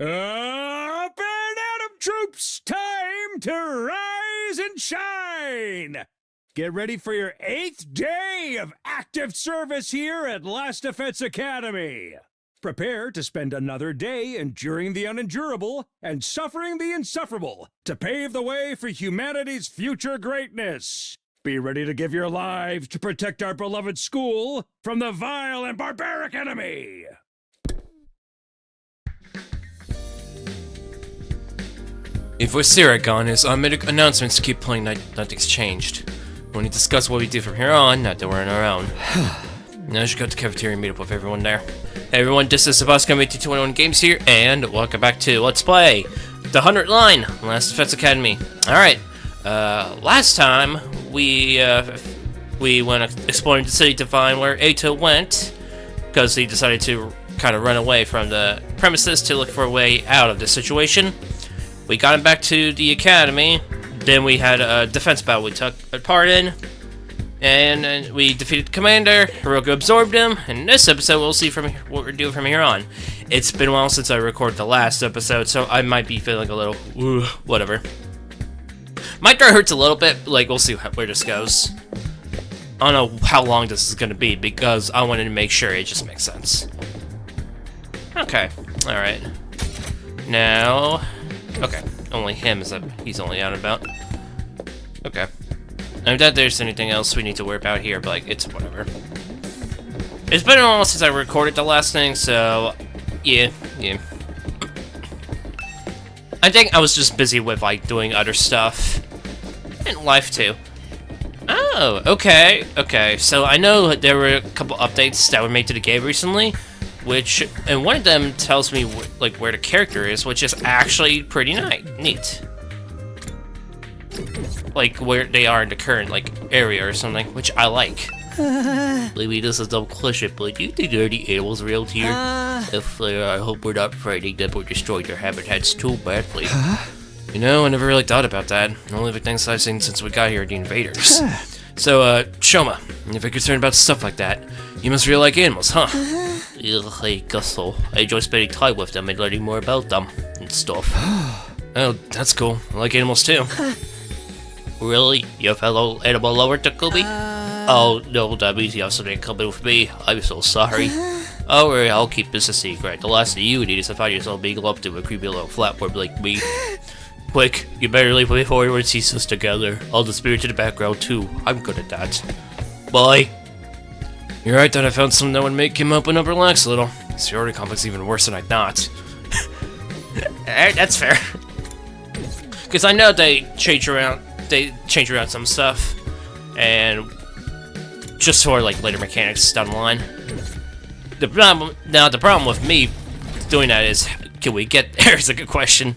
Up and Atom troops, time to rise and shine! Get ready for your 8th day of active service here at Last Defense Academy. Prepare to spend another day enduring the unendurable and suffering the insufferable to pave the way for humanity's future greatness. Be ready to give your lives to protect our beloved school from the vile and barbaric enemy. If with Sirei gone, his automatic announcements keep playing nothing's changed. When we discuss what we do from here on, not that we're on our own. Now I should go to the cafeteria and meet up with everyone there. Hey everyone, this is the boss Gambit 221 Games here, and welcome back to Let's Play the 100 Line, Last Defense Academy. Alright, last time we went exploring the city to find where Ato went, because he decided to kind of run away from the premises to look for a way out of the situation. We got him back to the academy, then we had a defense battle we took part in, and we defeated the commander. Hiroko absorbed him, and in this episode we'll see what we're doing from here on. It's been a while since I recorded the last episode, so I might be feeling a little, whatever. My throat hurts a little bit, like we'll see where this goes. I don't know how long this is going to be, because I wanted to make sure it just makes sense. Okay, alright. Now... okay, only him he's only out and about. Okay. I doubt there's anything else we need to worry about here, but like, it's whatever. It's been a while since I recorded the last thing, so yeah. I think I was just busy with like doing other stuff. And life too. Oh, okay, so I know there were a couple updates that were made to the game recently, and one of them tells me like where the character is, which is actually pretty neat. Like where they are in the current like area or something, which I like. Maybe this is dumb cliche, but do you think there are any animals around here? If I hope we're not frightening them or destroying their habitats too badly. You know, I never really thought about that. Only the things I've seen since we got here are the invaders. So, Shoma, if you're concerned about stuff like that, you must really like animals, huh? I guess so. I enjoy spending time with them and learning more about them and stuff. Oh, that's cool. I like animals too. Really? Your fellow animal lover, Takumi? Oh, no, that means you have something coming with me. I'm so sorry. Oh, worry, I'll keep this a secret. The last thing you need is to find yourself being lumped to a creepy little flatworm like me. Quick, you better leave before everyone sees us together. I'll disappear to the background too. I'm good at that. Bye. You're right that I found something that would make him open up and relax a little. Seniority complex even worse than I thought. Alright, that's fair. Because I know they change around some stuff, and just for like later mechanics down the line. The problem with me doing that is, can we get there? Is a good question.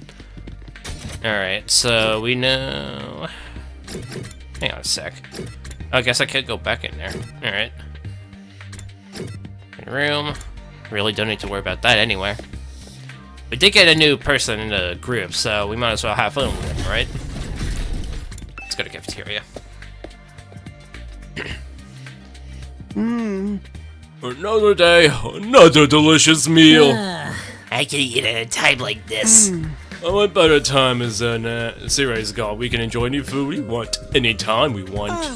Alright, so we know... hang on a sec. I guess I could go back in there. Alright. Room. Really don't need to worry about that anyway. We did get a new person in the group, so we might as well have fun with him, right? Let's go to cafeteria. Another day, another delicious meal. I can eat at a time like this. What better time is Sirei's gone? We can enjoy any food we want, anytime we want.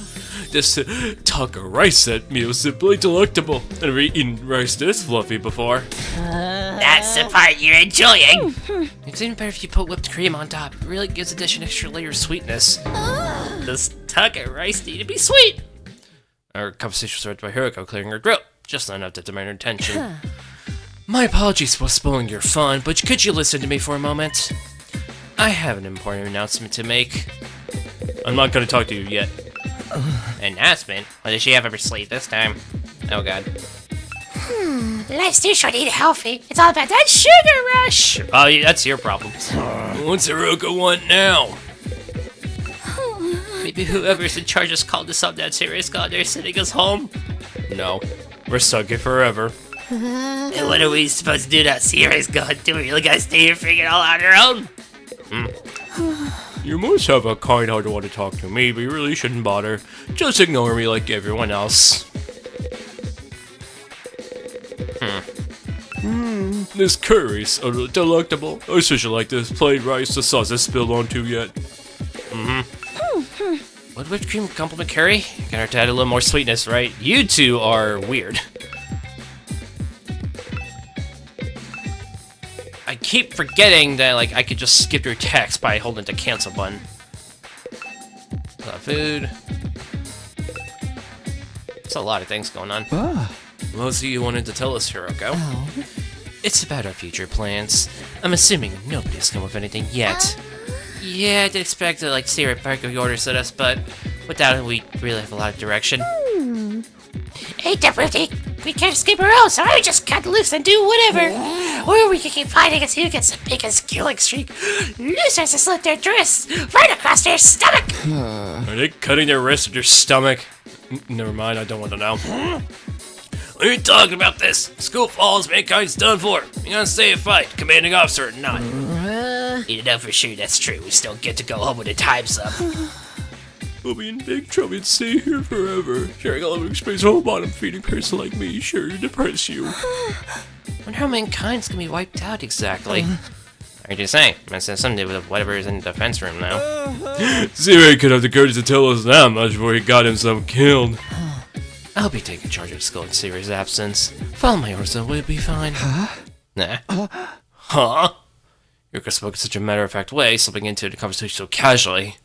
This taco rice set meal is simply delectable. I've never eaten rice this fluffy before. That's the part you're enjoying. It's even better if you put whipped cream on top. It really gives a dish an extra layer of sweetness. This taco rice need to be sweet. Our conversation started by Hiroko clearing her throat, just enough to demand her attention. My apologies for spoiling your fun, but could you listen to me for a moment? I have an important announcement to make. I'm not going to talk to you yet. Announcement? What does she have up her sleeve this time? Oh god. Life's too short to eat healthy. It's all about that sugar rush. Oh, yeah, that's your problem. What's Hiroko want now? Maybe whoever's in charge has called us up that Sirei's gone. They're sending us home. No. We're stuck here forever. And what are we supposed to do now? Sirei's gone. Do we really gotta stay here figuring it all out on our own? You must have a kind heart to want to talk to me, but you really shouldn't bother. Just ignore me like everyone else. This curry's delectable. I especially like this plain rice the sauce is spilled onto yet. Would whipped cream compliment curry? Gonna have to add a little more sweetness, right? You two are weird. I keep forgetting that, like, I could just skip your text by holding the cancel button. Food. There's a lot of things going on. Mostly you wanted to tell us, Hiroko. It's about our future plans. I'm assuming nobody's come with anything yet. Yeah, I'd expect to, like, Sirei bark of orders at us, but without it, we really have a lot of direction. Hey, Deputy, we can't escape our own, so I just cut loose and do whatever. Or we can keep fighting and see who gets the biggest killing streak. Losers to slit their wrists right across their stomach. Are they cutting their wrists or their stomach? Never mind, I don't want to know. What are you talking about this? School falls, mankind's done for. You gonna stay and fight, commanding officer or not? You know for sure that's true. We still get to go home when the time's up. We'll be in big trouble and stay here forever. Sharing all of experience a whole bottom feeding person like me sure to depress you. Wonder how mankind's gonna be wiped out exactly. Are you just saying? Must have something to do with whatever is in the defense room now. Sirei could have the courage to tell us that much before he got himself killed. I'll be taking charge of the school in Sirei's absence. Follow my orders and we'll be fine. Nah. Huh? Hiroko spoke in such a matter-of-fact way, slipping into the conversation so casually.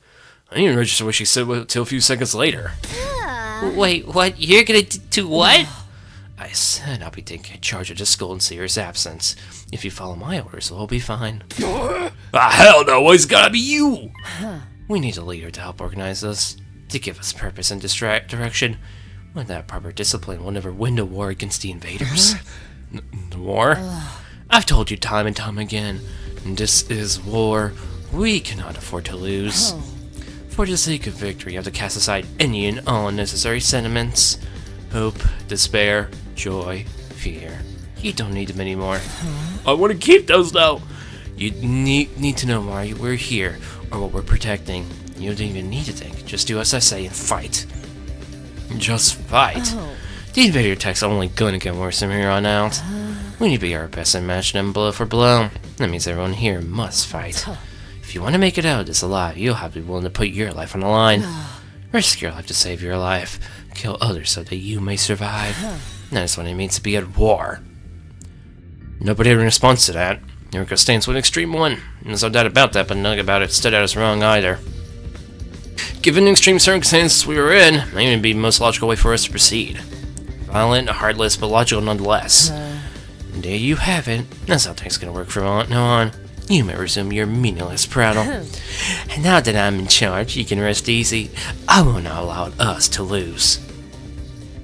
I didn't even register what she said until a few seconds later. Wait, what? You're gonna do what? I said I'll be taking charge of the school in Sirei's absence. If you follow my orders, we'll be fine. Hell no, it's gotta be you! We need a leader to help organize us, to give us purpose and direction. Without proper discipline, we'll never win the war against the invaders. The war? I've told you time and time again, this is war. We cannot afford to lose. For the sake of victory, you have to cast aside any and all unnecessary sentiments. Hope, despair, joy, fear. You don't need them anymore. I want to keep those though. You need to know why we're here, or what we're protecting. You don't even need to think. Just do as I say and fight. Just fight. The invader attacks are only gonna get worse from here on out. We need to be our best and match them blow for blow. That means everyone here must fight. If you want to make it out of this alive, you'll have to be willing to put your life on the line. Risk your life to save your life. Kill others so that you may survive. That is what it means to be at war. Nobody in response to that. Hiroko stands with an extreme one. There's no doubt about that, but nothing about it stood out as wrong either. Given the extreme circumstances we were in, that would be the most logical way for us to proceed. Violent, heartless, but logical nonetheless. And there you have it. That's how things are gonna work from now on. You may resume your meaningless prattle. And now that I'm in charge, you can rest easy. I will not allow us to lose.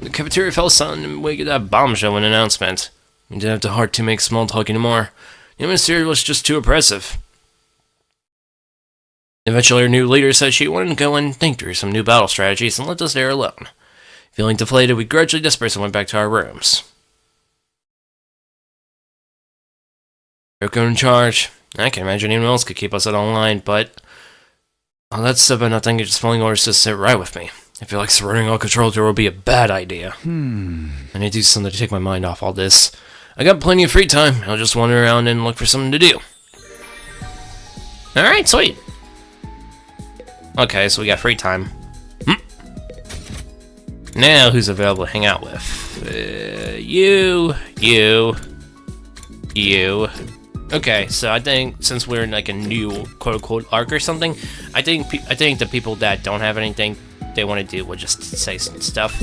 The cafeteria fell silent in the wake of that bombshell announcement. We didn't have the heart to make small talk anymore. The atmosphere was just too oppressive. Eventually, our new leader said she wanted to go and think through some new battle strategies and left us there alone. Feeling deflated, we gradually dispersed and went back to our rooms. Hiroko in charge. I can't imagine anyone else could keep us online, but all that stuff about nothing just following orders to sit right with me. I feel like surrendering all control to her would be a bad idea. I need to do something to take my mind off all this. I got plenty of free time. I'll just wander around and look for something to do. Alright, sweet. Okay, so we got free time. Now, who's available to hang out with? You. Okay, so I think since we're in like a new quote-unquote arc or something, I think the people that don't have anything they want to do will just say some stuff.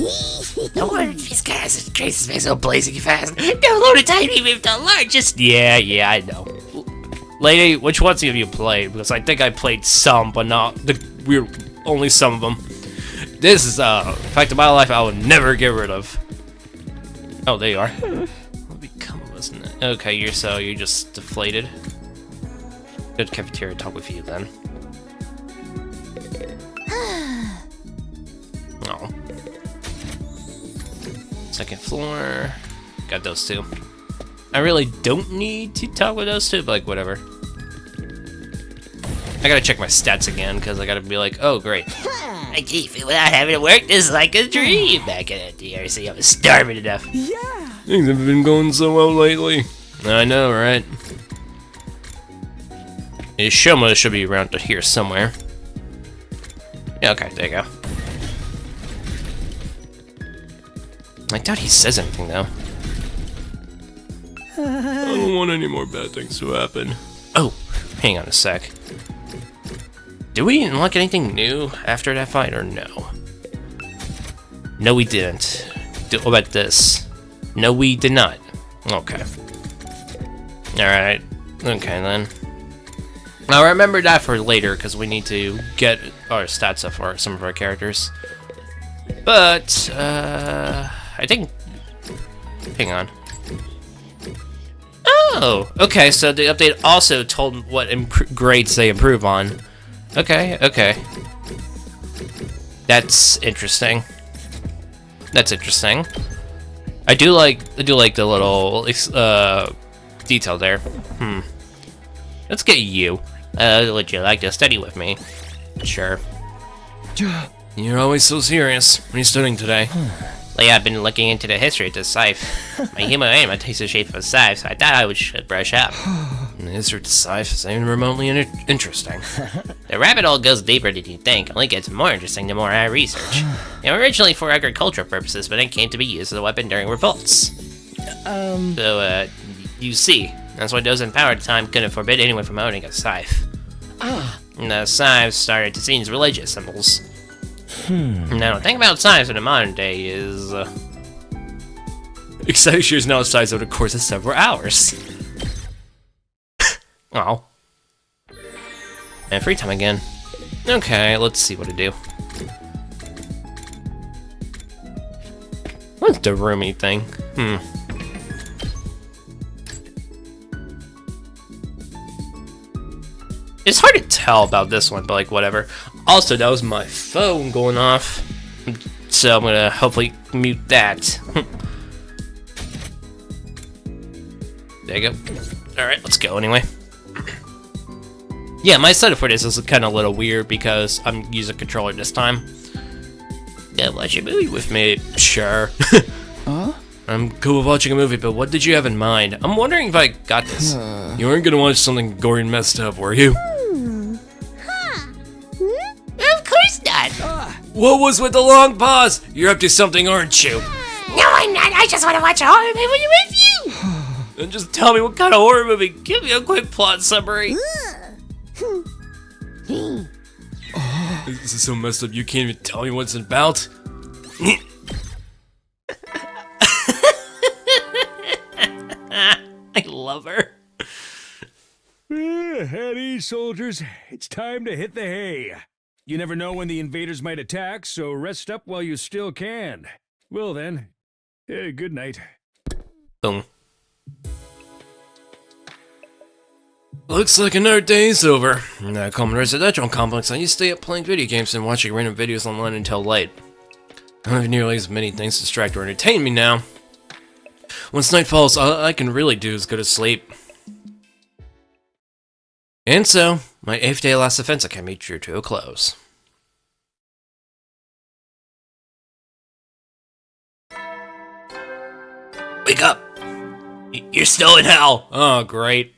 No wonder these guys are crazy space so blazing fast. Download a tiny bit the largest. Yeah, I know. Lady, which ones have you played? Because I think I played some, but not only some of them. This is a fact of my life I will never get rid of. Oh, there you are. What become of us? Okay, you're just deflated. Good cafeteria talk with you then. Oh. Second floor. Got those two. I really don't need to talk with those two, but like whatever. I gotta check my stats again because I gotta be like, oh great. I keep it without having to work. This is like a dream. Back in the DRC, I was starving to death. Things have been going so well lately. I know, right? Shoma should be around here somewhere. Yeah, okay, there you go. I doubt he says anything, though. I don't want any more bad things to happen. Oh, hang on a sec. Did we unlock anything new after that fight, or no? No, we didn't. What about this? No, we did not. Okay. Alright. Okay, then. I'll remember that for later, because we need to get our stats up for some of our characters. But, I think... Hang on. Oh! Okay, so the update also told what grades they improve on. Okay, okay. That's interesting. That's interesting. I do like the little detail there. Let's get you. Would you like to study with me? Sure. You're always so serious. What are you studying today? Well, yeah, I've been looking into the history of the scythe. My human anima takes the shape of a scythe, so I thought I should brush up. The history of the scythe is even remotely interesting. The rabbit hole goes deeper than you think, only gets more interesting the more I research. They were originally for agricultural purposes, but then came to be used as a weapon during revolts. So, you see, that's why those in power at the time couldn't forbid anyone from owning a scythe. And the scythes started to see as religious symbols. Now, the thing about scythes in the modern day is, Exciting shares now size over the course of several hours. oh. And free time again. Okay, let's see what to do. What's the roomy thing? It's hard to tell about this one, but like, whatever. Also, that was my phone going off. So I'm gonna hopefully mute that. There you go. Alright, let's go anyway. Yeah, my setup for this is kind of a little weird because I'm using a controller this time. Yeah, watch a movie with me. Sure. I'm cool with watching a movie, but what did you have in mind? I'm wondering if I got this. You weren't gonna watch something gory and messed up, were you? Of course not. What was with the long pause? You're up to something, aren't you? No, I'm not. I just want to watch a horror movie with you. And just tell me what kind of horror movie. Give me a quick plot summary. This is so messed up you can't even tell me what it's about? I love her. At ease, soldiers. It's time to hit the hay. You never know when the invaders might attack, so rest up while you still can. Well then, good night. Boom. Looks like another day's over. In that common residential complex, I used to stay up playing video games and watching random videos online until late. I don't have nearly as many things to distract or entertain me now. Once night falls, all I can really do is go to sleep. And so, my 8th day Last Defense Academy drew to a close. Wake up! You're still in hell! Oh, great.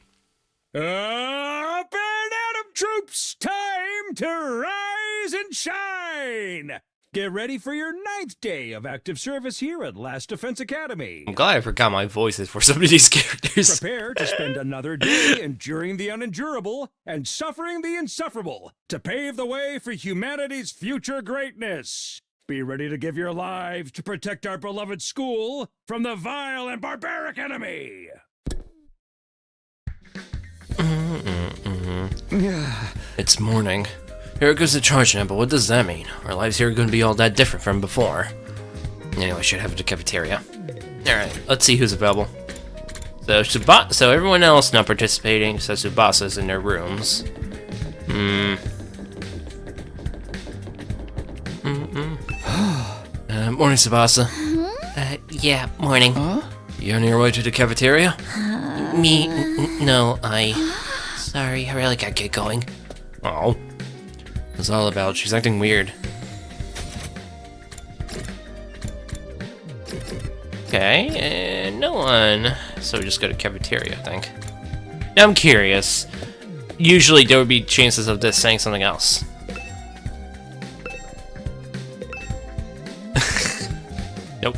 Up and at 'em, troops! Time to rise and shine! Get ready for your 9th day of active service here at Last Defense Academy. I'm glad I forgot my voices for some of these characters. Prepare to spend another day enduring the unendurable and suffering the insufferable to pave the way for humanity's future greatness. Be ready to give your lives to protect our beloved school from the vile and barbaric enemy. It's morning. Hiroko's in charge now, but what does that mean? Our lives here are going to be all that different from before. Anyway, I should have the cafeteria. Alright, let's see who's available. So everyone else not participating, so Tsubasa's in their rooms. Morning, Tsubasa. Yeah, morning. You on your way to the cafeteria? No, Sorry, I really gotta get going. Oh. What's it all about? She's acting weird. Okay, and no one so we just go to cafeteria, I think. Now I'm curious. Usually there would be chances of this saying something else. Nope.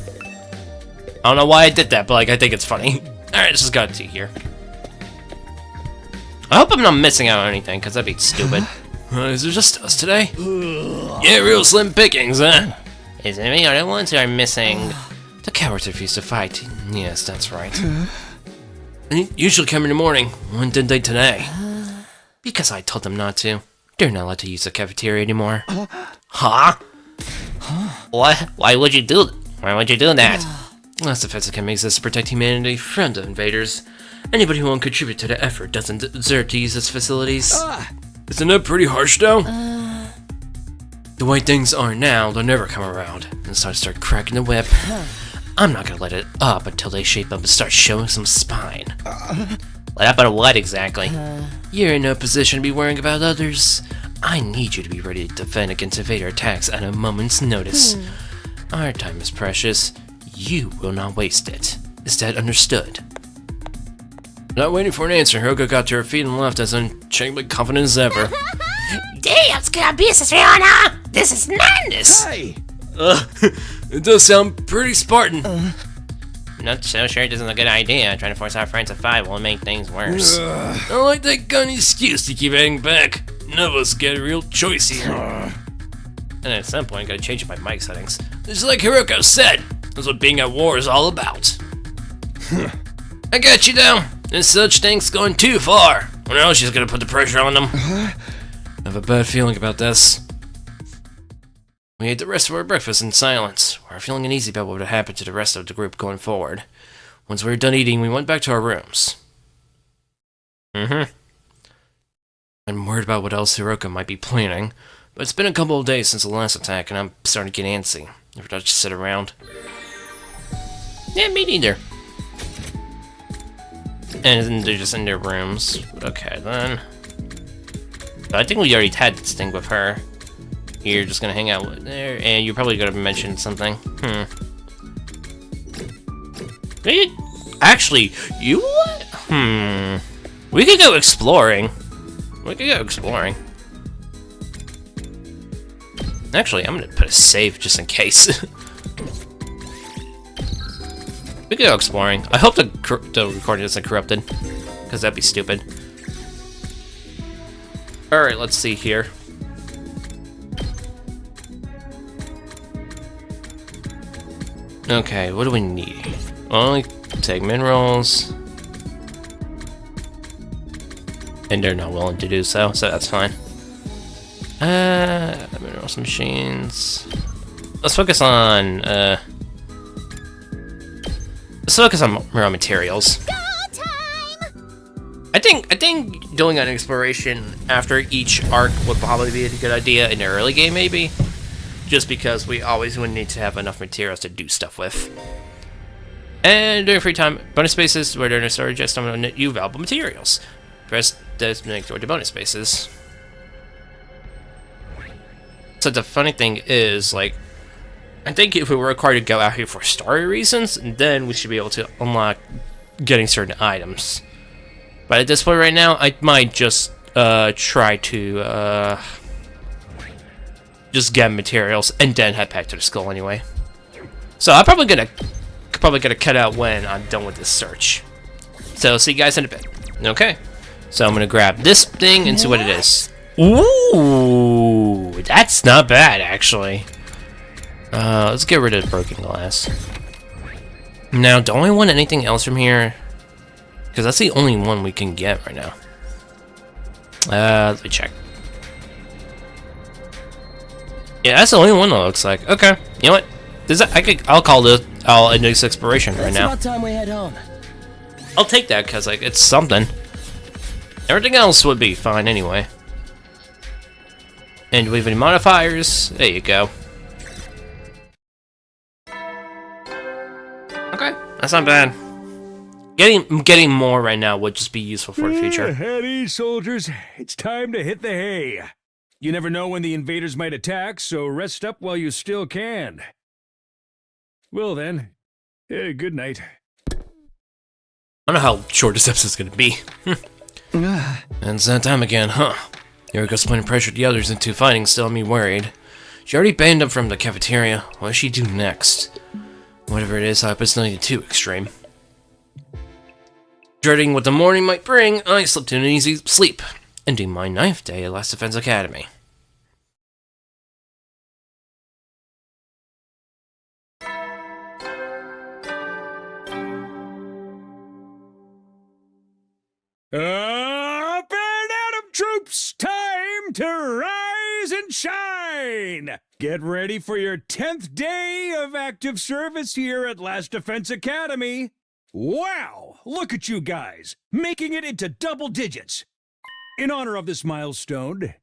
I don't know why I did that, but like I think it's funny. Alright, let's just go to tea here. I hope I'm not missing out on anything, because that'd be stupid. Is it just us today? Yeah, real slim pickings, huh? Is there any other ones that are missing? The cowards refuse to fight. Yes, that's right. They usually come in the morning. When did they today? Because I told them not to. They're not allowed to use the cafeteria anymore. Huh? What? Why would you do that? Last Defense Academy exists to protect humanity from the invaders. Anybody who won't contribute to the effort doesn't deserve to use its facilities. Isn't that pretty harsh, though? The way things are now, they'll never come around. And so I start cracking the whip. I'm not gonna let it up until they shape up and start showing some spine. Let up on what exactly? You're in no position to be worrying about others. I need you to be ready to defend against invader attacks at a moment's notice. Our time is precious. You will not waste it. Is that understood? Not waiting for an answer, Hiroko got to her feet and left as unshakably confident as ever. Damn, Scott Business, Rihanna! This is madness! Hey! It does sound pretty Spartan. Not so sure it isn't a good idea. Trying to force our friends to fight will make things worse. I don't like that gunny excuse to keep heading back. None of us get a real choice here. And at some point, gotta change my mic settings. Just like Hiroko said, that's what being at war is all about. I got you down. This such thing's going too far. Well, now she's gonna put the pressure on them. I have a bad feeling about this. We ate the rest of our breakfast in silence. We were feeling uneasy about what would happen to the rest of the group going forward. Once we were done eating, we went back to our rooms. I'm worried about what else Hiroko might be planning, but it's been a couple of days since the last attack, and I'm starting to get antsy. If I just sit around. Yeah, me neither. And they're just in their rooms. Okay, then. I think we already had this thing with her. You're just gonna hang out with there, and you're probably gonna mention something. Actually, you what? We could go exploring. Actually, I'm gonna put a save just in case. We could go exploring. I hope the recording isn't corrupted, because that'd be stupid. Alright, let's see here. Okay, what do we need? Only take minerals. And they're not willing to do so, so that's fine. Minerals machines. Let's focus on, raw materials. I think doing an exploration after each arc would probably be a good idea in the early game, maybe. Just because we always would need to have enough materials to do stuff with. And during free time, bonus spaces where during a story just some new valuable materials. Press this to toward the bonus spaces. So the funny thing is, like, I think if we were required to go out here for story reasons, then we should be able to unlock getting certain items. But at this point right now, I might just try to just get materials and then head back to the school anyway. So I'm probably gonna cut out when I'm done with this search. So see you guys in a bit. Okay. So I'm gonna grab this thing and see what it is. Ooh, that's not bad actually. Let's get rid of the broken glass. Now, don't we want anything else from here? Because that's the only one we can get right now. Let me check. Yeah, that's the only one that looks like. Okay, you know what? I'll end this exploration right now. It's about time we head home. I'll take that because like it's something. Everything else would be fine anyway. And do we have any modifiers? There you go. Okay, that's not bad. Getting more right now would just be useful for the future. At ease, soldiers. It's time to hit the hay. You never know when the invaders might attack, so rest up while you still can. Well then, good night. don't know how short this episode's gonna be. And it's that time again, huh? Hiroko putting pressure the others into fighting still had me worried. She already banned them from the cafeteria. What does she do next? Whatever it is, I hope it's nothing too extreme. Dreading what the morning might bring, I slipped in an easy sleep, ending my 9th day at Last Defense Academy. Up and Atom troops! Time to rise and shine! Get ready for your 10th day of active service here at Last Defense Academy. Wow! Look at you guys, making it into double digits. In honor of this milestone,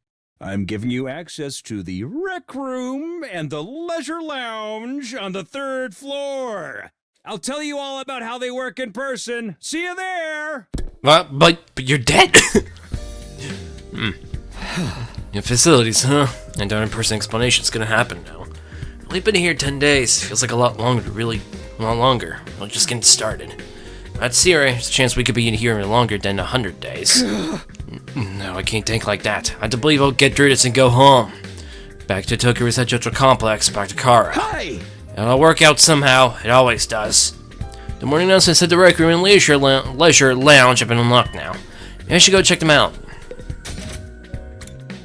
I'm giving you access to the rec room and the leisure lounge on the 3rd floor. I'll tell you all about how they work in person. See you there! But you're dead? Your facilities, huh? And an in-person explanation's gonna happen now. We've been here 10 days. Feels like a lot longer, really. A lot longer. We're just getting started. At Sirei, there's a chance we could be in here longer than 100 days. No, I can't think like that. I have to believe I'll get through this and go home. Back to Tokyo Residential Complex, back to Kara. Hi! It'll work out somehow. It always does. The morning announcement said the rec room and leisure lounge have been unlocked now. Maybe I should go check them out.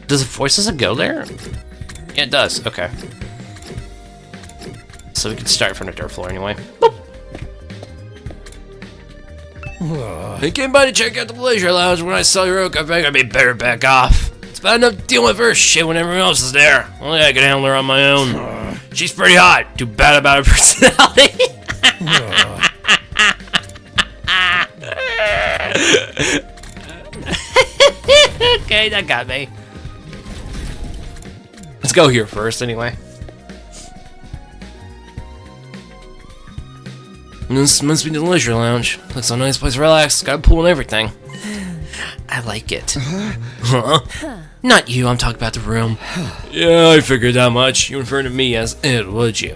Does it force us to go there? Yeah, it does. Okay. So we can start from the 3rd floor anyway. Boop. I came by to check out the leisure lounge when I saw Hiroko. I figured I'd be better back off. It's bad enough dealing with her shit when everyone else is there. Only I can handle her on my own. She's pretty hot. Too bad about her personality. Okay, that got me. Let's go here first, anyway. This must be the leisure lounge. Looks like a nice place to relax. Got a pool and everything. I like it. Huh? Not you, I'm talking about the room. Yeah, I figured that much. You refer to me as it, would you?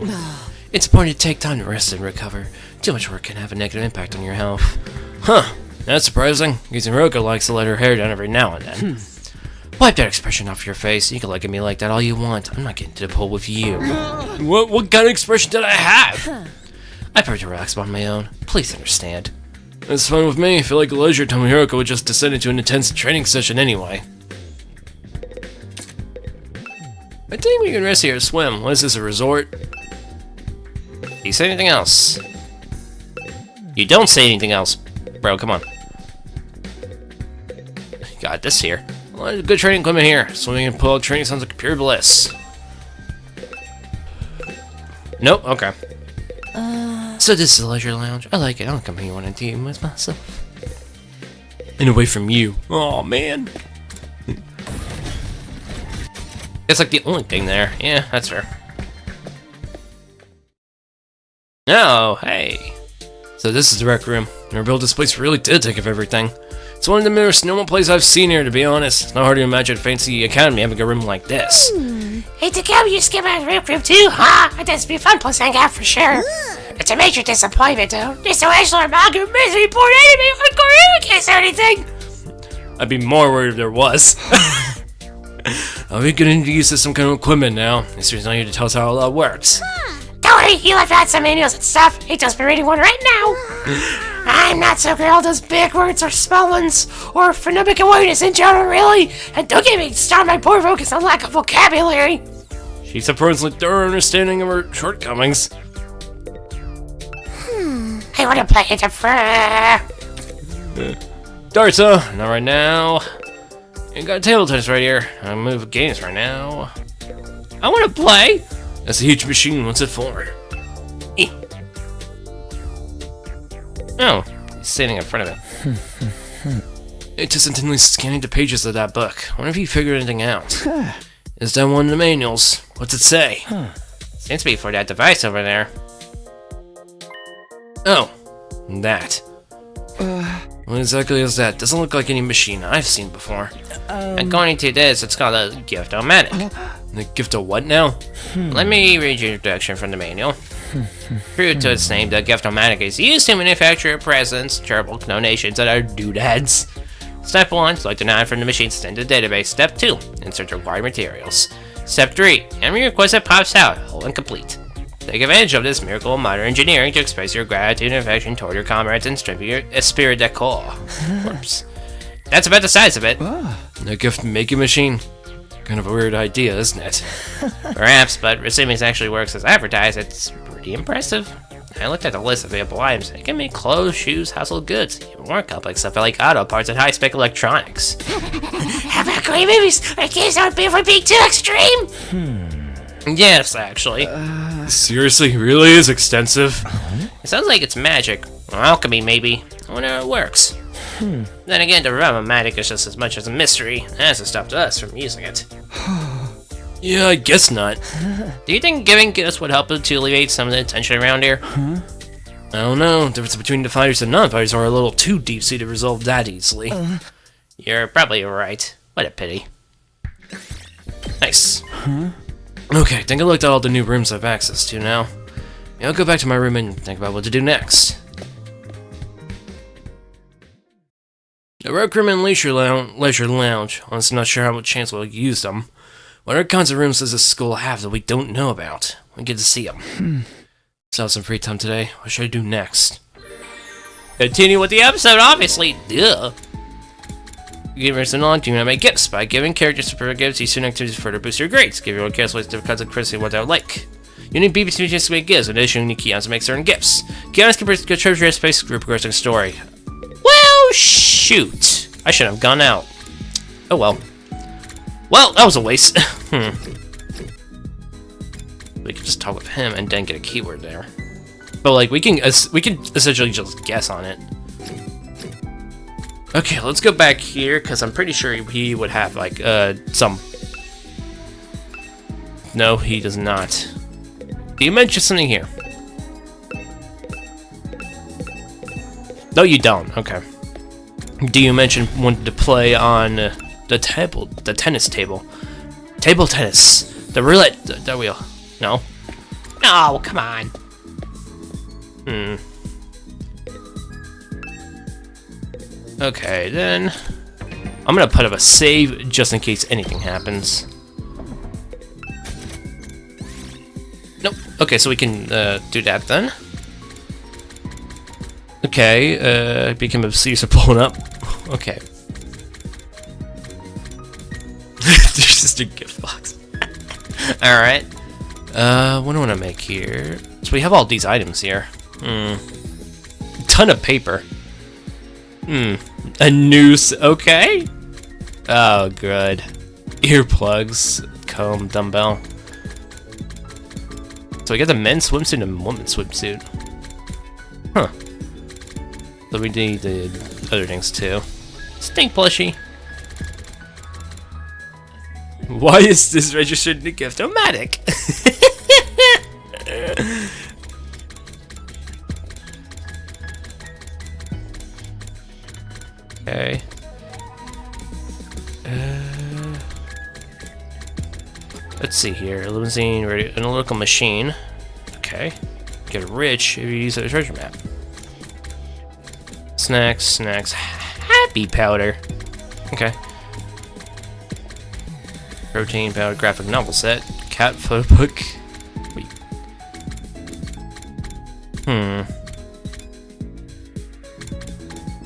It's important to take time to rest and recover. Too much work can have a negative impact on your health. Huh, that's surprising. Because Hiroko likes to let her hair down every now and then. Wipe that expression off your face. You can look at me like that all you want. I'm not getting to the pool with you. What kind of expression did I have? I prefer to relax on my own. Please understand. It's fine with me. I feel like leisure time Hiroko would just descend into an intense training session anyway. I think we can rest here and swim. What is this, a resort? Do you say anything else? You don't say anything else, bro. Come on. Got this here. A lot of good training equipment here. Swimming and pool training sounds like pure bliss. Nope. Okay. So this is the leisure lounge. I like it. I'll come here when I'm teaming with myself. And away from you. Oh man. It's like the only thing there. Yeah, that's fair. Oh, hey. So this is the rec room. Our build this place really did take of everything. It's one of the most normal places I've seen here, to be honest. It's not hard to imagine a fancy academy having a room like this. Hey, Takumi, you skip out of the rec room too, huh? It does be a fun place to hang out for sure. It's a major disappointment, though. This original manga misery born anime hardcore can't say anything. I'd be more worried if there was. Are we gonna need to use some kind of equipment now? Mister's not here to tell us how all that works. Don't worry, he'll have had some manuals and stuff. He just been reading one right now. I'm not so good at all those big words or spellings or phonemic awareness in general, really. And don't get me started my poor focus on lack of vocabulary. She's surprisingly thorough understanding of her shortcomings. I want to play it up for... Darts, huh? Not right now. You got table tennis right here. I move games right now. I want to play. That's a huge machine. What's it for? Oh, he's standing in front of it. It's just intently scanning the pages of that book. Wonder if you figured anything out. Is that one of the manuals? What's it say? Seems to be for that device over there. Oh, that. What exactly is that? Doesn't look like any machine I've seen before. According to this, it's called a Gift-O-Matic. The gift of what now? Let me read your introduction from the manual. True to its name, the Gift-O-Matic is used to manufacture presents, charitable donations, and our doodads. Step 1, select a nine from the machine's extended database. Step 2, insert required materials. Step 3, every request that pops out, whole and complete. Take advantage of this miracle of modern engineering to express your gratitude and affection toward your comrades and strengthen your esprit de corps. Whoops. That's about the size of it. A gift making machine. Kind of a weird idea, isn't it? Perhaps, but assuming it actually works as advertised, it's pretty impressive. I looked at the list of available items. It can make clothes, shoes, household goods, even more complex stuff like auto parts and high-spec electronics. How about great movies? Our games aren't built for being too extreme. Yes, actually. Seriously, really is extensive. It sounds like it's magic. Or alchemy, maybe. I wonder how it works. Then again, the Gift-O-Matic is just as much as a mystery as it stopped us from using it. Yeah, I guess not. Do you think giving gifts would help to alleviate some of the tension around here? I don't know. The difference between the fighters and non-fighters are a little too deep-sea to resolve that easily. You're probably right. What a pity. Nice. Okay, I think I looked at all the new rooms I have access to now. I'll go back to my room and think about what to do next. The Rec Room and Leisure Lounge. Honestly, not sure how much chance we'll use them. What other kinds of rooms does this school have that we don't know about? We get to see them. So I have some free time today. What should I do next? Continue with the episode, obviously. Duh. Give us an on, do not make gifts. By giving characters support gifts, use certain activities to further boost your grades. Give your own characters ways different kinds of criticism what they would like. You need BB to just make gifts, in addition, you need keyons to make certain gifts. Keyons can contribute to your space group progressing story. Well, shoot. I should have gone out. Oh well. Well, that was a waste. We could just talk with him and then get a keyword there. But like, we can essentially just guess on it. Okay, let's go back here, because I'm pretty sure he would have, like, some... No, he does not. You mentioned something here. No, you don't. Okay. Do you mention wanting to play on the tennis table? Table tennis. The roulette, the wheel. No? No, come on. Okay, then I'm gonna put up a save just in case anything happens. Nope. Okay, so we can do that then. Okay, become obsessed with pulling up. Okay. There's just a gift box. Alright. What do I want to make here? So we have all these items here. Ton of paper. A noose, okay. Oh, good. Earplugs, comb, dumbbell. So we got the men's swimsuit and women's swimsuit. Huh. So we need the other things too. Stink plushie. Why is this registered in the Gift-O-Matic? Okay. Let's see here. A limousine, ready, an local machine. Okay. Get rich if you use a treasure map. Snacks. Happy powder. Okay. Protein powder, graphic novel set. Cat photo book. Wait.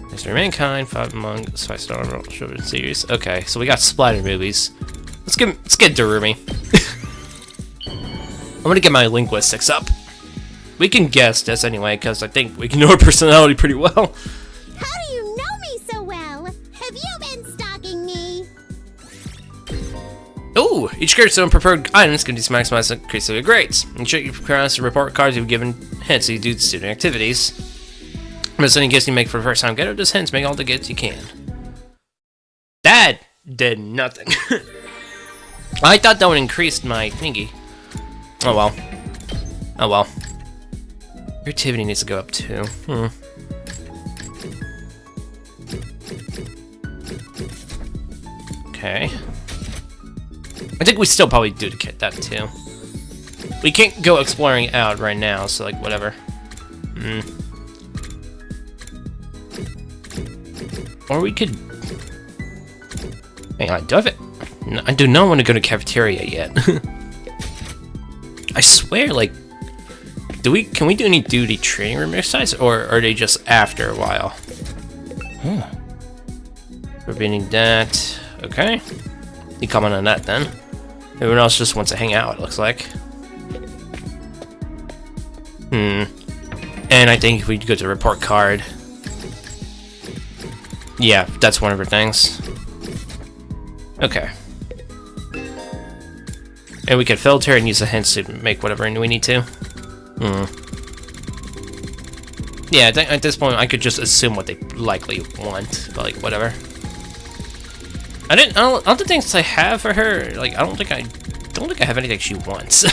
Mr. Mankind, Five Among Us, 5-star children's series. Okay, so we got splatter movies. Let's get Darumi. I'm gonna get my linguistics up. We can guess this anyway, because I think we can know her personality pretty well. How do you know me so well? Have you been stalking me? Ooh, each character's own preferred items can maximize the increase of your grades. And check your class to report cards you've given hints you do student activities. But any gifts you make for the first time, get out those hints, make all the gifts you can. That did nothing. I thought that would increase my thingy. Oh well. Oh well. Creativity needs to go up too. Okay. I think we still probably do that too. We can't go exploring out right now, so like whatever. Or we could. Hang on, do I have it? No, I do not want to go to cafeteria yet. I swear, like, can we do any duty training room exercise, or are they just after a while? Forbidding that. Okay. You comment on that then. Everyone else just wants to hang out, it looks like. And I think if we go to the report card. Yeah, that's one of her things. Okay. And we could filter and use the hints to make whatever we need to. Yeah, I think at this point I could just assume what they likely want, but like whatever. I don't think I have for her. Like I don't think I have anything she wants,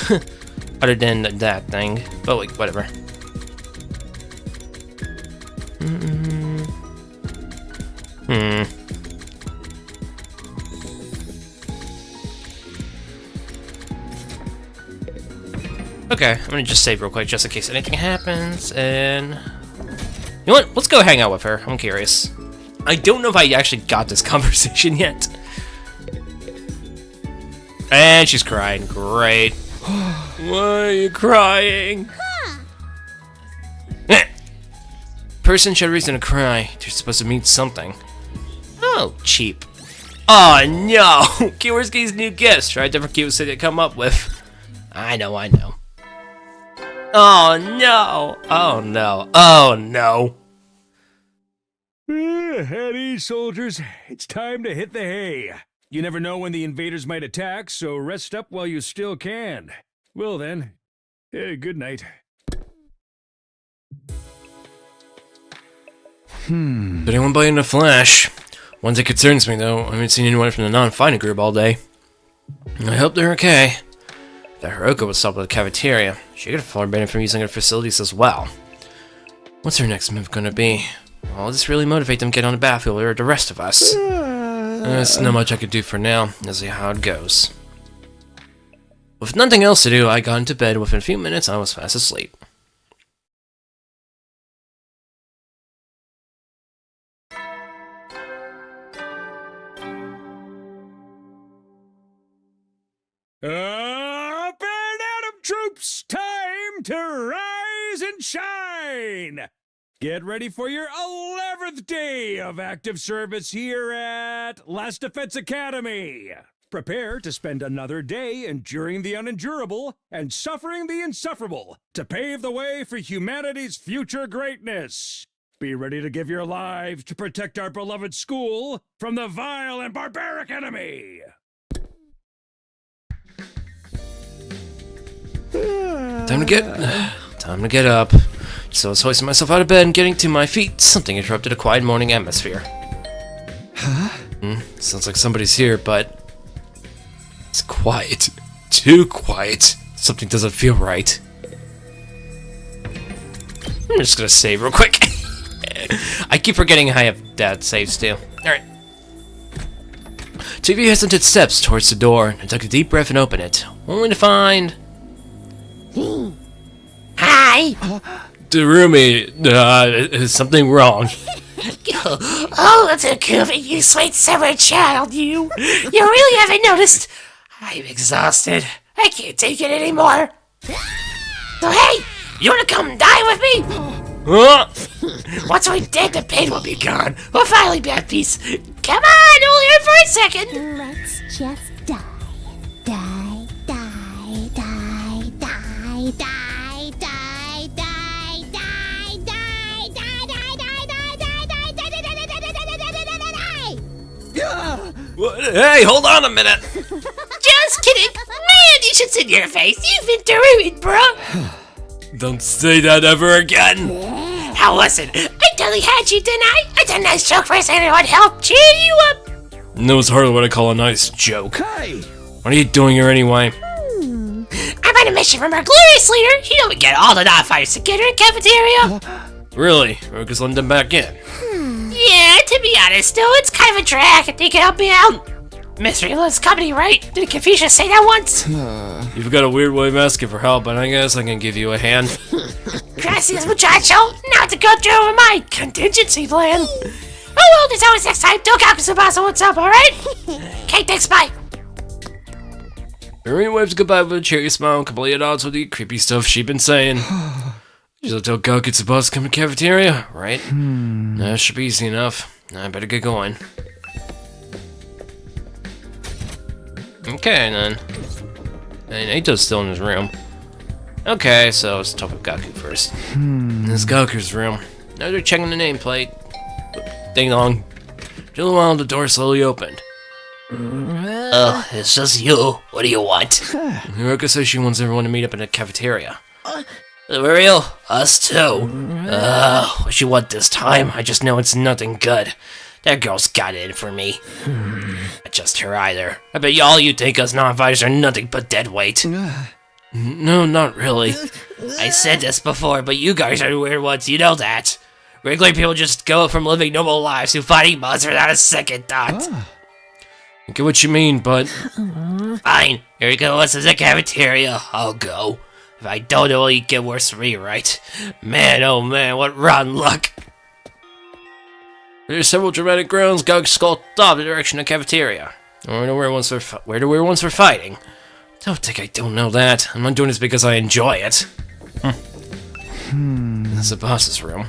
other than that thing. But like whatever. Okay, I'm gonna just save real quick just in case anything happens, and... You know what? Let's go hang out with her. I'm curious. I don't know if I actually got this conversation yet. And she's crying. Great. Why are you crying? Person showed reason to cry. They're supposed to mean something. Oh, cheap. Oh, no! Kiwerski's new gifts. Try a different cute city to come up with. I know. Oh no! Oh no! Oh no! At ease, soldiers. It's time to hit the hay. You never know when the invaders might attack, so rest up while you still can. Well then, good night. Did anyone buy into Flash? One thing concerns me though, I haven't seen anyone from the non-fighting group all day. I hope they're okay. That Hiroko was stopped at the cafeteria. She could have forbidden from using her facilities as well. What's her next move gonna be? Will this really motivate them to get on the battlefield or the rest of us? There's not much I could do for now. Let's see how it goes. With nothing else to do, I got into bed. Within a few minutes, I was fast asleep. Up and at 'em, troops! Time to rise and shine! Get ready for your 11th day of active service here at Last Defense Academy. Prepare to spend another day enduring the unendurable and suffering the insufferable to pave the way for humanity's future greatness. Be ready to give your lives to protect our beloved school from the vile and barbaric enemy. Time to get up. So I was hoisting myself out of bed and getting to my feet. Something interrupted a quiet morning atmosphere. Huh? Sounds like somebody's here, but it's quiet. Too quiet. Something doesn't feel right. I'm just gonna save real quick. I keep forgetting I have dad saves too. Alright. Took a few hesitant steps towards the door and took a deep breath and opened it, only to find... Hi! The roommate, is something wrong. Oh, that's a goofy, you sweet summer child, you! You really haven't noticed? I'm exhausted. I can't take it anymore. So hey, you wanna come die with me? Once we're dead, the pain will be gone. We'll finally be at peace. Come on, hold here for a second. Let's just die. Die, die, die, die, die, die, die, die, die, die, die, die, die, die, die. Hey, hold on a minute. Just kidding. Man, you should sit your face. You've been through it, bro. Don't say that ever again. How was it? I totally had you, didn't I? It's a nice joke for a second to help cheer you up. No, it's hardly what I call a nice joke. Hey! What are you doing here anyway? I'm on a mission from our glorious leader. You know we get all the non-fighters together in cafeteria. Really? We're just letting them back in. Yeah, to be honest, though, it's kind of a drag if they can help me out. Miseryless company, right? Did Confucius say that once? You've got a weird way of asking for help, but I guess I can give you a hand. Gracias, muchacho. Now to go through my contingency plan. Oh well, there's always next time. Don't count Tsubasa, what's up, alright? Okay, thanks, bye. Irene waves goodbye with a cheery smile, completely at odds with the creepy stuff she'd been saying. She'll tell Gaki Tsubasa to come to the cafeteria, right? That should be easy enough. I better get going. Okay, then. And Eito's still in his room. Okay, so let's talk with Gaku first. This is Gaku's room. Now they're checking the nameplate. Ding dong. Just a while, the door slowly opened. Oh, it's just you. What do you want? Hiroko says she wants everyone to meet up in the cafeteria. For real? Us too? What you want this time? I just know it's nothing good. That girl's got it in for me. Not just her either. I bet all you think us non-fighters are nothing but dead weight. No, not really. I said this before, but you guys are the weird ones, you know that. Regular people just go from living normal lives to fighting monsters without a second thought. I get what you mean, but... Fine, here we go, what's in the cafeteria? I'll go. If I don't, it'll only get worse for me, right? Man, oh man, what rotten luck. There's several dramatic grounds. Gaku skulked off the direction of the cafeteria. Where the weird ones were fighting. Don't think I don't know that. I'm not doing this because I enjoy it. That's the boss's room.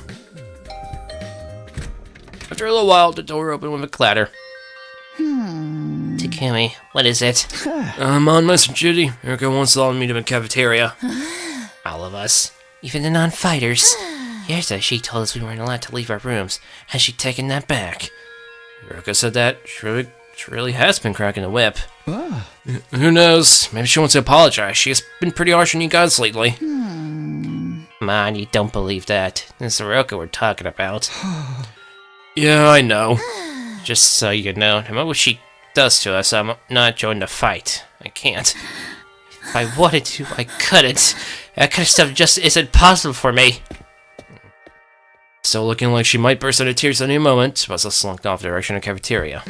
After a little while, the door opened with a clatter. Takumi, what is it? I'm on Mr. Judy. Hiroko wants to all meet him in the cafeteria. All of us. Even the non-fighters. Yesterday she told us we weren't allowed to leave our rooms. Has she taken that back? Hiroko said that. She really has been cracking the whip. Who knows? Maybe she wants to apologize. She has been pretty harsh on you guys lately. Come on, you don't believe that. This is Hiroko we're talking about. Yeah, I know. Just so you know, no matter what she does to us, I'm not joining the fight. I can't. If I wanted to, I couldn't. That kind of stuff just isn't possible for me. Still looking like she might burst into tears at any moment, Tsubasa slunk off the direction of the cafeteria.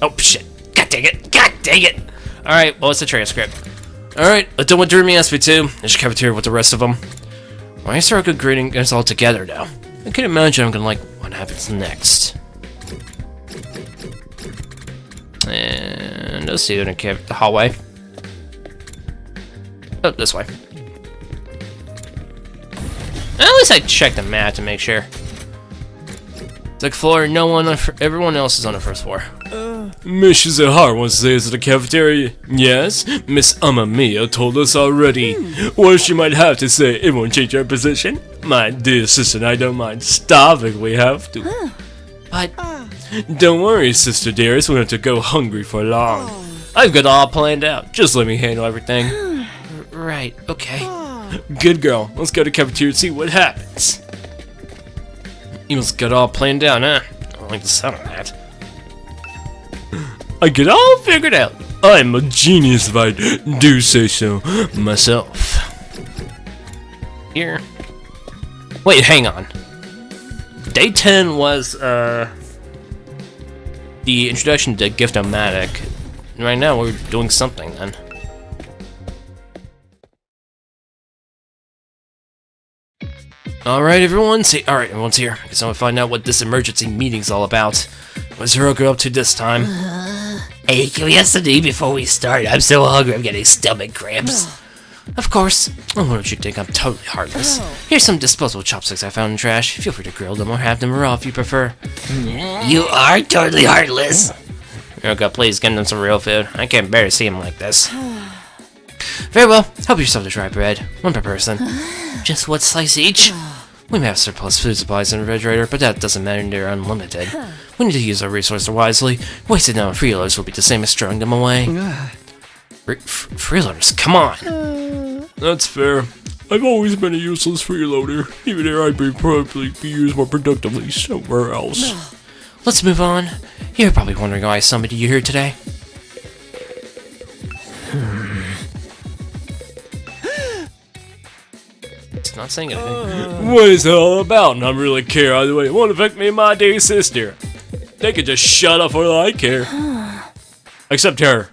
Oh, shit. God dang it. God dang it. Alright, well, it's the transcript. Alright, let's do what Durumi asked me to. There's a cafeteria with the rest of them. Why is Hiroko greeting us all together now? I can imagine I'm gonna like what happens next. And let's see you in the hallway. Oh, this way. At least I checked the map to make sure. Second floor, everyone else is on the first floor. Miss Shizuhara wants to say this at the cafeteria. Yes, Miss Amamiya told us already. What she might have to say, it won't change our position. My dear sister, I don't mind starving, we have to. But... Don't worry, sister dearest, we don't have to go hungry for long. I've got it all planned out. Just let me handle everything. Right, okay. Good girl. Let's go to the cafeteria and see what happens. You must got it all planned out, huh? I don't like the sound of that. I get all figured out. I'm a genius if I do say so myself. Here. Wait, hang on. Day 10 was, the introduction to Gift-O-Matic. Right now, we're doing something then. Alright, everyone's here. I guess I'm gonna find out what this emergency meeting's all about. What's Hiroko up to this time? Hey, can we have some to eat before we start? I'm so hungry, I'm getting stomach cramps. Of course. Oh, what don't you think? I'm totally heartless. Here's some disposable chopsticks I found in trash. Feel free to grill them or have them raw if you prefer. You are totally heartless. Hiroko, please give them some real food. I can't bear to see them like this. Very well. Help yourself to dry bread. One per person. Just one slice each? We may have surplus food supplies in the refrigerator, but that doesn't matter, they're unlimited. We need to use our resources wisely. Wasting them on freeloaders will be the same as throwing them away. Freeloaders, come on! That's fair. I've always been a useless freeloader. Even here I'd probably be used more productively somewhere else. Let's move on. You're probably wondering why I summoned you here today. It's not saying anything. What is it all about? Not really care either way. It won't affect me and my dear sister. They could just shut up for all I care. Except her.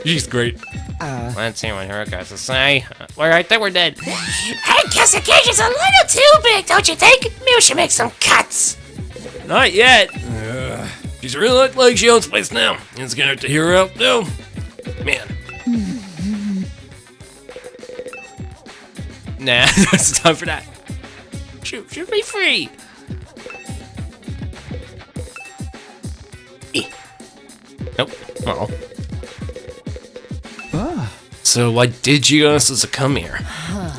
She's great. Let's see what Hiroko has to say. I think we're dead. I guess the cage is a little too big, don't you think? Maybe we should make some cuts. Not yet. She's really like she owns the place now. It's gonna have to hear her out, though. Man. Nah, that's time for that. Shoot me free. Nope. Uh-oh. So why did you ask us to come here?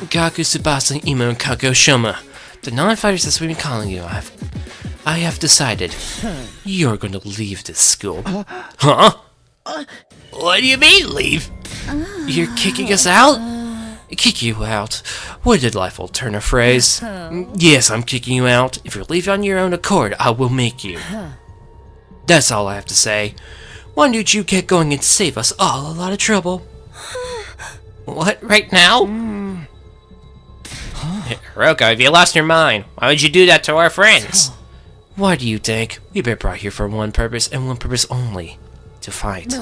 Gaku Tsubasa Imo Kako Shoma. The non-fighters that's we've been calling you, I have decided you're going to leave this school. Huh? What do you mean, leave? You're kicking us out? Kick you out? What a delightful turn of phrase. Yes, I'm kicking you out. If you leave on your own accord, I will make you. That's all I have to say. Why don't you get going and save us all a lot of trouble? What, right now? Hiroko, have you lost your mind? Why would you do that to our friends? Why do you think? We've been brought here for one purpose and one purpose only. To fight.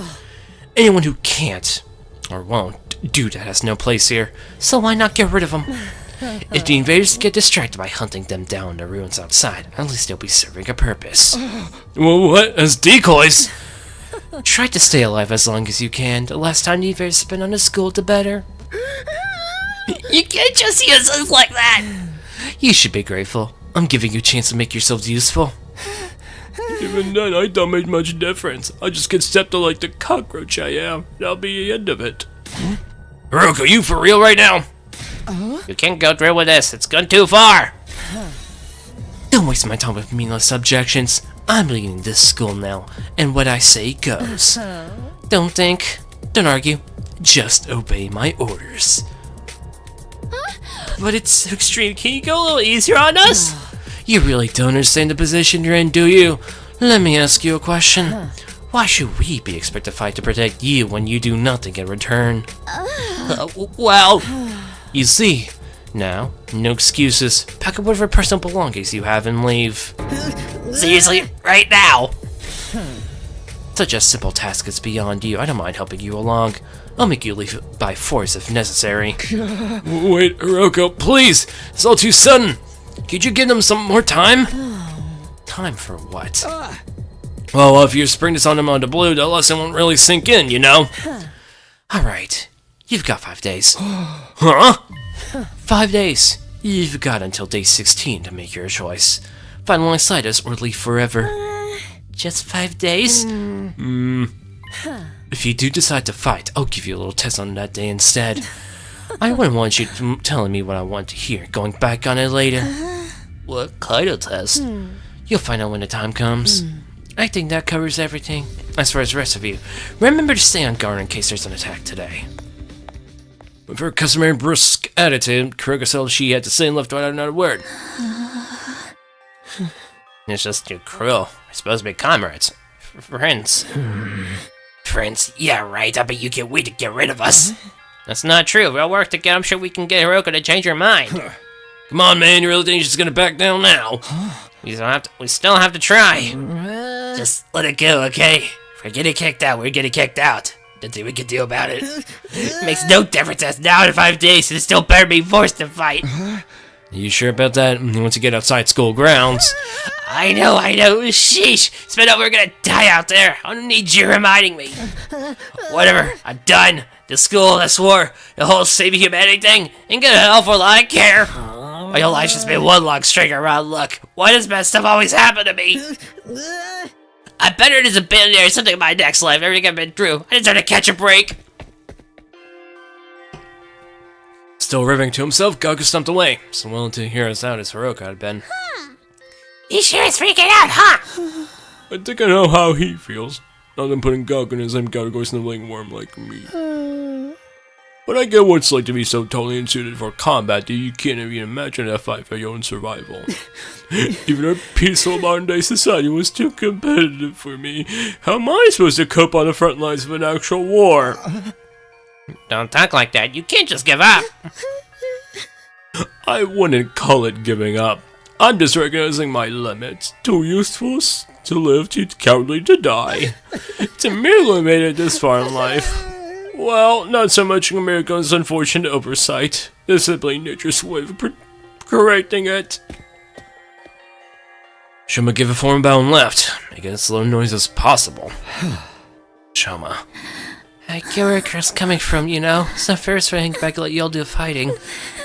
Anyone who can't, or won't, do that has no place here. So why not get rid of them? If the invaders get distracted by hunting them down in the ruins outside, at least they'll be serving a purpose. Well, what? As decoys? Try to stay alive as long as you can. The less time the invaders spend on the school, the better. You can't just use us like that! You should be grateful. I'm giving you a chance to make yourselves useful. Even then, I don't make much difference. I just get stepped on like the cockroach I am. That'll be the end of it. Hiroko, you for real right now? You can't go through with this. It's gone too far. Don't waste my time with meaningless objections. I'm leading this school now, and what I say goes. Don't think. Don't argue. Just obey my orders. But it's too extreme. Can you go a little easier on us? You really don't understand the position you're in, do you? Let me ask you a question. Why should we be expected to fight to protect you when you do nothing in return? Well, you see, now, no excuses. Pack up whatever personal belongings you have and leave. Seriously, right now? Such a simple task is beyond you. I don't mind helping you along. I'll make you leave by force if necessary. Wait, Hiroko, please! It's all too sudden! Could you give them some more time? Time for what? Well, if you spring this on them on the blue, the lesson won't really sink in, you know? Alright, you've got 5 days. Huh? 5 days. You've got until day 16 to make your choice. Fight alongside us or leave forever. Just 5 days? If you do decide to fight, I'll give you a little test on that day instead. I wouldn't want you telling me what I want to hear, going back on it later. What kind of test? You'll find out when the time comes. I think that covers everything. As for the rest of you, remember to stay on guard in case there's an attack today. With her customary brusque attitude, Hiroko said she had to say and left without another word. It's just too cruel. We're supposed to be comrades. Friends. Friends, yeah, right. I bet you can't wait to get rid of us. That's not true. We'll work together. I'm sure we can get Hiroko to change her mind. Come on, man, you really think she's gonna back down now? We still have to try. Just let it go, okay? If we're getting kicked out, we're getting kicked out. Nothing we can do about it. Makes no difference as now in 5 days, and it's still better being forced to fight. You sure about that? Once you get outside school grounds. I know. Sheesh. It's been we're gonna die out there. I don't need you reminding me. Whatever. I'm done. The school, this war, the whole saving humanity thing ain't gonna help for a lot of care. My whole life's just been one long string around luck. Why does bad stuff always happen to me? I bet it is a billionaire or something in my next life. Everything I've been through. I deserve to catch a break. Still riveting to himself, Gaku stumped away. So willing to hear us out as Hiroko had been. He sure is freaking out, huh? I think I know how he feels. Not than putting Gaku in the same category sniveling worm like me. But I get what it's like to be so totally unsuited for combat that you can't even imagine a fight for your own survival. Even our peaceful modern day society was too competitive for me. How am I supposed to cope on the front lines of an actual war? Don't talk like that. You can't just give up. I wouldn't call it giving up. I'm just recognizing my limits. Too useful to live, too cowardly to die. To merely made it this far in life. Well, not so much America's unfortunate oversight. There's simply nature's way of correcting it. Shoma gave a form bow and left, making as low noise as possible. Shoma. I get where Chris coming from, you know. It's not fair to hang back and let y'all do the fighting.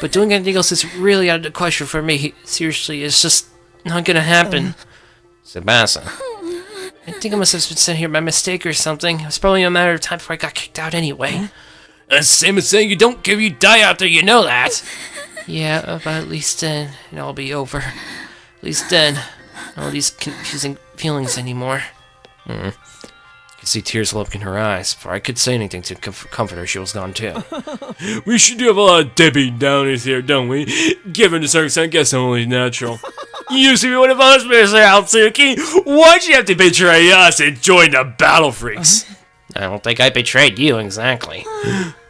But doing anything else is really out of the question for me. Seriously, it's just not gonna happen. Tsubasa. I think I must have been sent here by mistake or something. It was probably a matter of time before I got kicked out anyway. That's the same as saying you don't give you die after you know that. Yeah, but at least then it'll all be over. At least then, all these confusing feelings anymore. I could see tears well up in her eyes. Before I could say anything to comfort her, she was gone too. We should do have a lot of Debbie Downers here, don't we? Given the circumstance, I guess only natural. You used to be one of us, Mr. Altsuki. Why'd you have to betray us and join the Battle Freaks? I don't think I betrayed you exactly.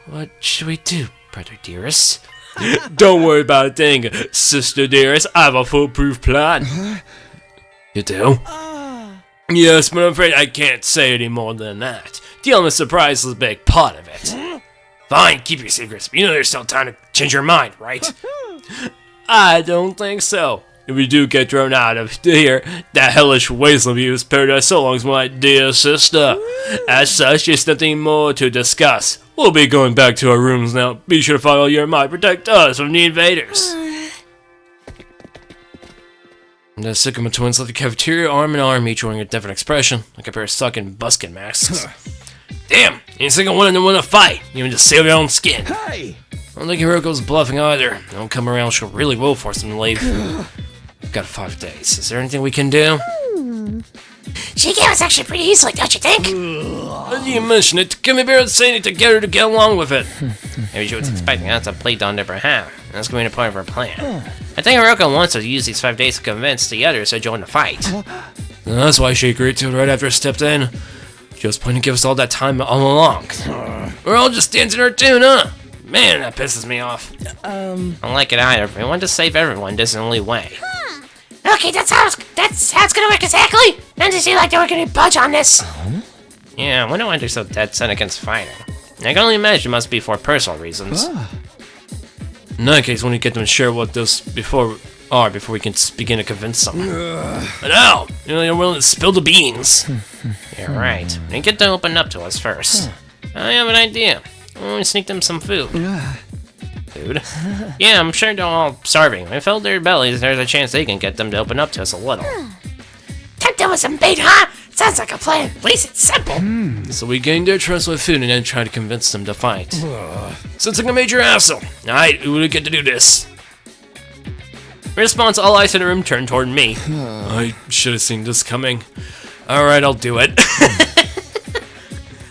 What should we do, brother dearest? Don't worry about a thing, sister dearest. I have a foolproof plan. You do? Yes, but I'm afraid I can't say any more than that. The element of surprise is a big part of it. Fine, keep your secrets. You know there's still time to change your mind, right? I don't think so. If we do get thrown out of here, that hellish wasteland view is paradise so long as my dear sister. As such, there's nothing more to discuss. We'll be going back to our rooms now. Be sure to follow your mind. Protect us from the invaders. The Sycamore twins left the cafeteria arm in arm, each wearing a different expression, like a pair of sucking buskin masks. Damn, ain't single one of them want to fight, even to save their own skin. Hey! I don't think Hiroko's bluffing either. Don't come around, she'll really will force him to leave. We've got 5 days. Is there anything we can do? She gave us actually pretty easily, don't you think? Now you mention it, Takumi barely saying it to get her to get along with it. Maybe she was expecting us to plead on their behalf. That's going to be part of her plan. I think Hiroko wants us to use these 5 days to convince the others to join the fight. That's why she agreed to it right after I stepped in. She was planning to give us all that time all along. We're all just dancing her tune, huh? Man, that pisses me off. I don't like it either. We want to save everyone. This is the only way. Okay, that's how it's gonna work exactly. Doesn't seem like they were gonna budge on this. Yeah, I wonder why they're so dead set against fighting. I can only imagine it must be for personal reasons. In that case, we need to get them to share what those before we can begin to convince them. But now, they're willing to spill the beans. You're right. They get to open up to us first. I have an idea. Why don't we sneak them some food? Food? Yeah, I'm sure they're all starving. If we fill their bellies, there's a chance they can get them to open up to us a little. Tempt them with some bait, huh? Sounds like a plan. At least it's simple. So we gain their trust with food and then try to convince them to fight. Sounds like a major hassle. Alright, who would get to do this? In response, all eyes in the room turned toward me. I should have seen this coming. Alright, I'll do it.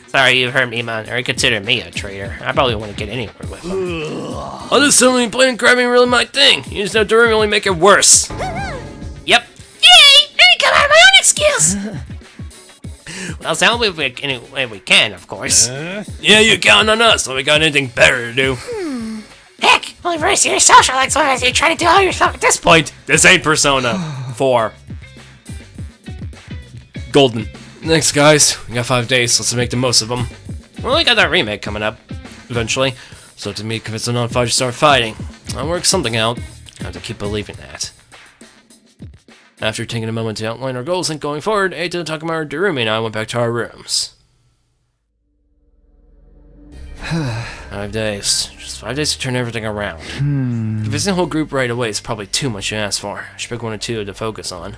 Sorry, you heard me, man. Or consider me a traitor. I probably wouldn't get anywhere with them. I'll just suddenly playing grabbing really my thing. You just have to really make it worse. Yep. Yay! I got out of my own skills. Well, it's the only way we can, of course. Yeah, you count on us, so we got anything better to do. Heck, only very serious social like so as you try to do all yourself at this point. This ain't Persona 4. Golden. Next, guys. We got 5 days. Let's make the most of them. Well, we got that remake coming up eventually. So to me, convince the non-fighters to start fighting. I'll work something out. I have to keep believing that. After taking a moment to outline our goals and going forward, Eita, Takumi, Darumi, and I went back to our rooms. 5 days. Just 5 days to turn everything around. Convincing the whole group right away is probably too much to ask for. I should pick 1 or 2 to focus on.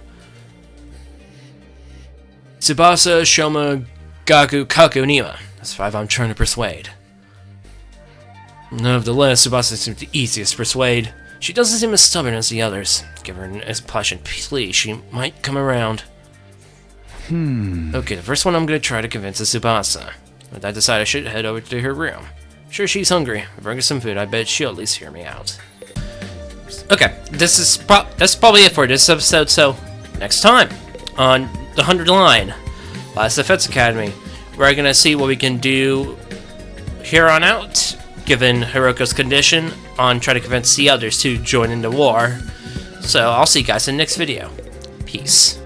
Tsubasa, Shoma, Gaku, Kaku, Nima. That's 5 I'm trying to persuade. Nevertheless, Tsubasa seems the easiest to persuade. She doesn't seem as stubborn as the others. Give her an impassioned plea, she might come around. Okay, the first one I'm gonna try to convince is Tsubasa. But I decide I should head over to her room. Sure, she's hungry. Bring her some food. I bet she'll at least hear me out. Okay, that's probably it for this episode. So next time on the 100 line, Last Defense Academy, we're gonna see what we can do here on out, given Hiroko's condition, on trying to convince the others to join in the war. So I'll see you guys in the next video. Peace.